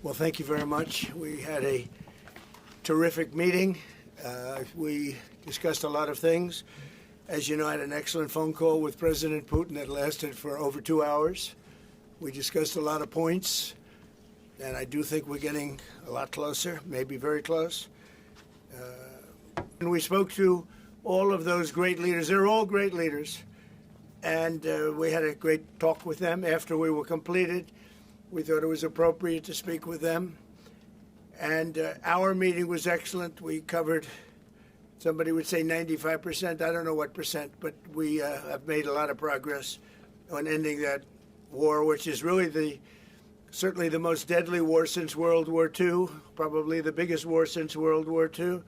Well, thank you very much. We had a terrific meeting. We discussed a lot of things. As you know, I had an excellent phone call with President Putin that lasted for over 2 hours. We discussed a lot of points, and I do think we're getting a lot closer, maybe very close. And we spoke to all of those great leaders. They're all great leaders. And we had a great talk with them after we were completed. We thought it was appropriate to speak with them. And our meeting was excellent. We covered, somebody would say 95%. I don't know what percent, but we have made a lot of progress on ending that war, which is really certainly the most deadly war since World War II, probably the biggest war since World War II.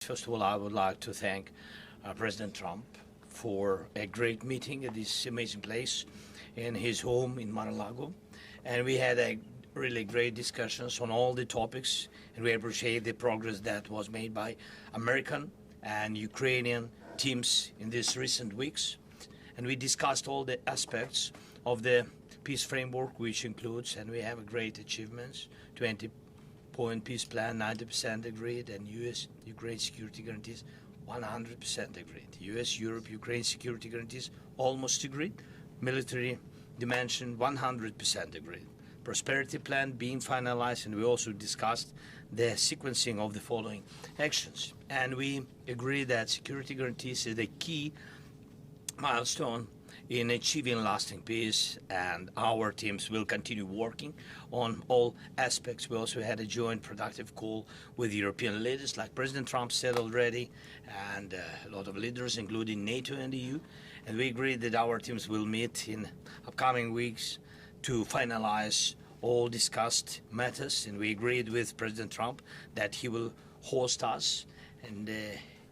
First of all, I would like to thank President Trump for a great meeting at this amazing place in his home in Mar-a-Lago. And we had a really great discussions on all the topics, and we appreciate the progress that was made by American and Ukrainian teams in these recent weeks. And we discussed all the aspects of the peace framework, which includes, and we have great achievements, 20-point peace plan, 90% agreed, and U.S.-Ukraine security guarantees, 100% agreed. U.S.-Europe-Ukraine security guarantees, almost agreed. Military dimension, 100% agreed. Prosperity plan being finalized, and we also discussed the sequencing of the following actions. And we agree that security guarantees is the key milestone in achieving lasting peace, and our teams will continue working on all aspects. We also had a joint productive call with European leaders, like President Trump said already, and a lot of leaders, including NATO and the EU. And we agreed that our teams will meet in upcoming weeks to finalize all discussed matters. And we agreed with President Trump that he will host us, and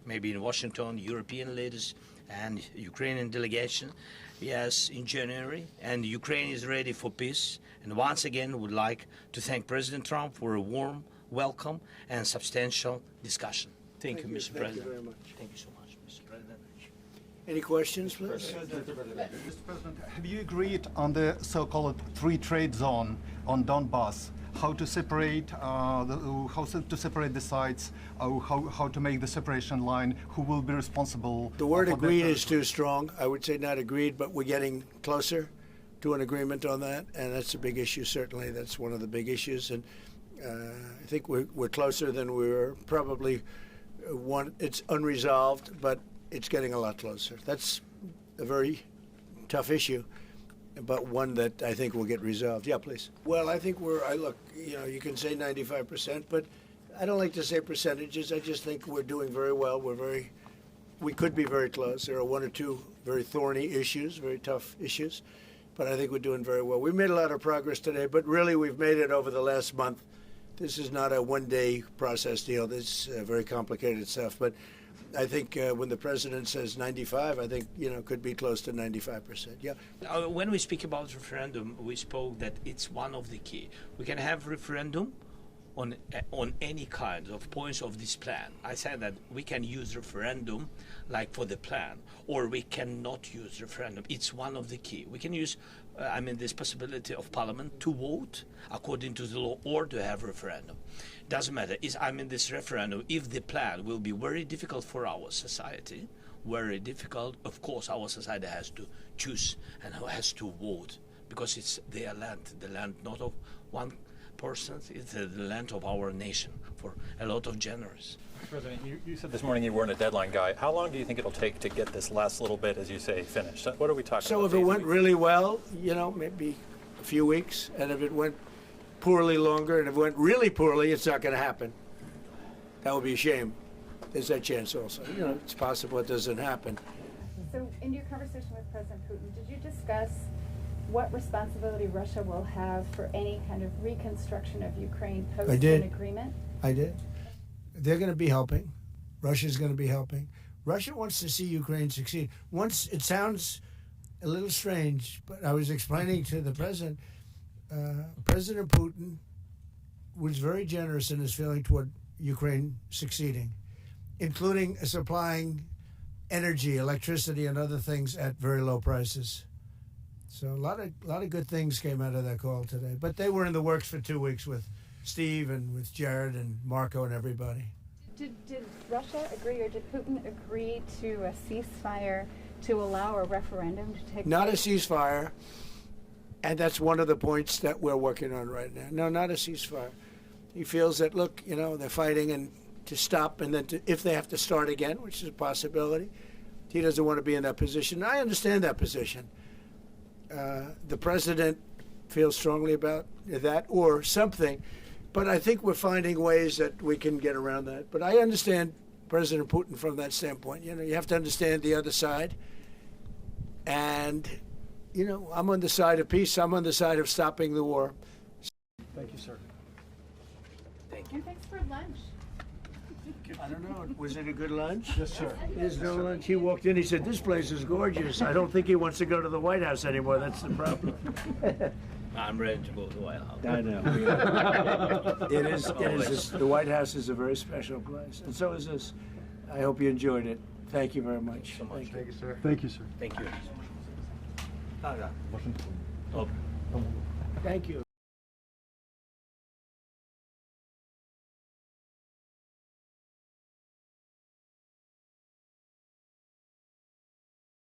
maybe in Washington, European leaders and Ukrainian delegation, yes, in January. And Ukraine is ready for peace. And once again, would like to thank President Trump for a warm welcome and substantial discussion. Thank you, Mr. President. Thank you very much. Thank you so much, Mr. President. Any questions, please? Mr. President, have you agreed on the so-called free trade zone on Donbass? How to separate the sites? How to make the separation line? Who will be responsible? The word agreed is too strong. I would say not agreed, but we're getting closer to an agreement on that, and that's a big issue. Certainly, that's one of the big issues, and I think we're closer than we were. Probably it's unresolved, but it's getting a lot closer. That's a very tough issue, but one that I think will get resolved. Yeah, please. Well, I think look, you can say 95%, but I don't like to say percentages. I just think we're doing very well. We could be very close. There are one or two very thorny issues, very tough issues, but I think we're doing very well. We made a lot of progress today, but really we've made it over the last month. This is not a one-day process deal. This is very complicated stuff, but I think when the president says 95, I think, could be close to 95%. Yeah. When we speak about referendum, we spoke that it's one of the key. We can have referendum on any kind of points of this plan. I said that we can use referendum like for the plan, or we cannot use referendum. It's one of the key. We can use, this possibility of parliament to vote according to the law or to have referendum. Doesn't matter. This referendum, if the plan will be very difficult for our society, very difficult, of course our society has to choose and has to vote, because it's their land, the land not of one person, it's the land of our nation for a lot of generations. President, you said this morning you weren't a deadline guy. How long do you think it'll take to get this last little bit, as you say, finished? What are we talking about? So if it went really well, maybe a few weeks, and if it went poorly longer, and if it went really poorly, it's not going to happen. That would be a shame. There's that chance also. It's possible it doesn't happen. So in your conversation with President Putin, did you discuss what responsibility Russia will have for any kind of reconstruction of Ukraine post an agreement? I did. They're going to be helping. Russia's going to be helping. Russia wants to see Ukraine succeed. It sounds a little strange, but I was explaining to the president, President Putin was very generous in his feeling toward Ukraine succeeding, including supplying energy, electricity, and other things at very low prices. So a lot of good things came out of that call today. But they were in the works for 2 weeks with Steve and with Jared and Marco and everybody. Did Russia agree, or did Putin agree to a ceasefire to allow a referendum to take Not a place? ceasefire, and that's one of the points that we're working on right now. No, not a ceasefire. He feels that, look, you know, they're fighting and to stop, and then if they have to start again, which is a possibility, he doesn't want to be in that position. I understand that position. The president feels strongly about that or something, but I think we're finding ways that we can get around that. But I understand President Putin from that standpoint. You know, you have to understand the other side. And, you know, I'm on the side of peace. I'm on the side of stopping the war. Thank you, sir. Thank And thanks for lunch. I don't know. Was it a good lunch? Yes, sir. There's no lunch. He walked in. He said, "This place is gorgeous." I don't think he wants to go to the White House anymore. That's the problem. I'm ready to go to the White House. I know. It is. The White House is a very special place, and so is this. I hope you enjoyed it. Thank you very much. So much. Thank you, sir. Thank you, sir. Thank you. No, no. Oh. Thank you.